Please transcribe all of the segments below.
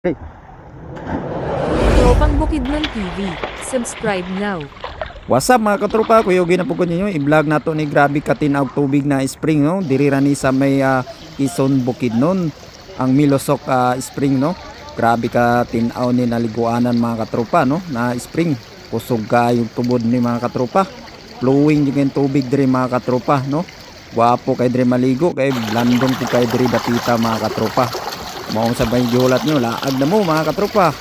Hey, Tropang Bukidnon TV. Subscribe now. what's up mga katropa? Kuya Yogi na po ko ninyo. I-vlog na to ni grabe katinaw tubig na spring, no? Diri ra ni sa may Quezon Bukidnon ang Milosok spring, no? Grabe ka tinaw ni naliguanan mga katropa, no? Na spring. Kusog ka yung tubod ni mga katropa. Flowing yung tubig diri mga katropa, no? Guwapo kay diri maligo kay landong po kay diri dapita mga katropa. Mao sabay gihulat nyo, laag na mo mga katropa.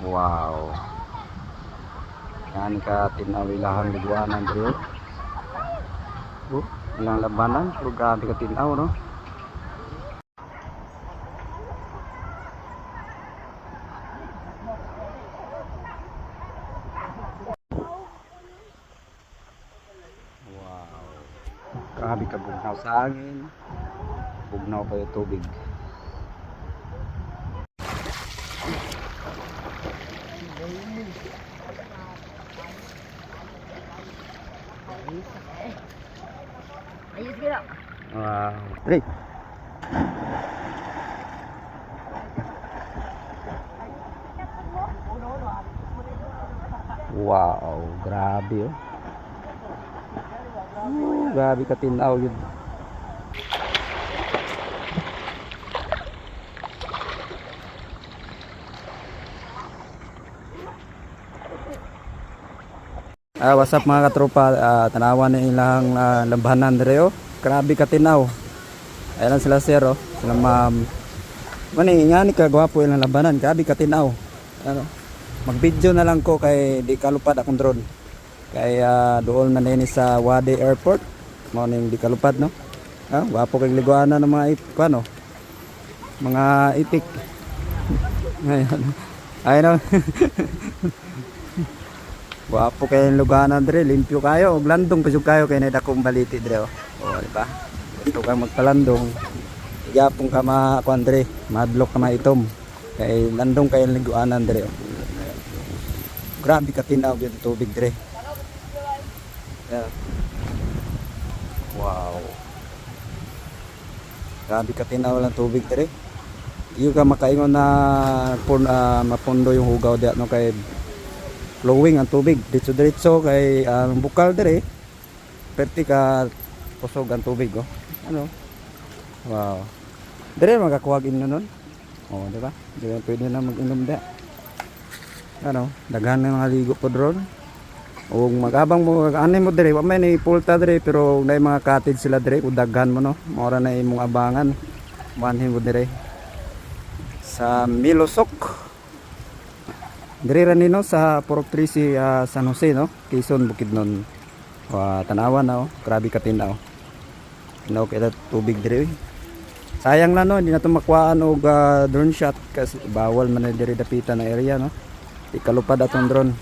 Wow. Yan ka tinawilahan liguanan diri. Ilang labanan, pero grabe ka tinaw, no? Wow. Grabe ka bugnaw sa hangin. Bugnaw pa yung tubig. Wow. Three. Wow, grabe oh. Grabe ka tinaw yun. What's up mga katropa, tanawan na ilang lambanan dere oh. Grabe ka tinaw. Ayan sila sir oh. Sila ma'am. Mani nga ni kagwapo ilang lambanan, grabe ka tinaw. Ano? Mag-video na lang ko kay di kalupad akong drone. Kay doon man din sa Wadi Airport. Mao ning di kalupad no. Gwapo kay liguanan ng mga ano. Mga itik. Ayun. Ayun. Wapo kay luganan dire, limpyo kayo, og landong pasug kayo kay nay dakong baliti dire oh. Oh, di ba? Gusto kang magpalandong. Igapon ka kuan dire, madlok ka maitom. Kay landong kay liguanan dire oh. Grabe ka tinaw yung tubig dire. Yeah. Wow. Grabe ka tinaw lang tubig dire. Iyo ka makaingon na mapundo yung hugaw diya no kay flowing ang tubig diretso kay ang bukal dire perti ka kusog ang tubig oh. Ano? Wow. Dire magakuwag inyo nun. Oh, di ba? Dire pwede na mag-inom da. Ano? Daghan na mga ligo po drone. O magabang mo anay mo dire, wa may ni pulta dire pero nay mga cottage sila dire ug daghan mo no. Mora na imong abangan. Manhin mo dire sa Milosok. Diri ra nino sa Purok 3 si San Jose no, Quezon Bukidnon. Tanawan na oh, grabe ka tinaw. Tinaw kay tubig diri. Sayang na no, hindi na to makuhaan og drone shot kasi bawal man na diri dapitan na area no. Di kalupad atong drone.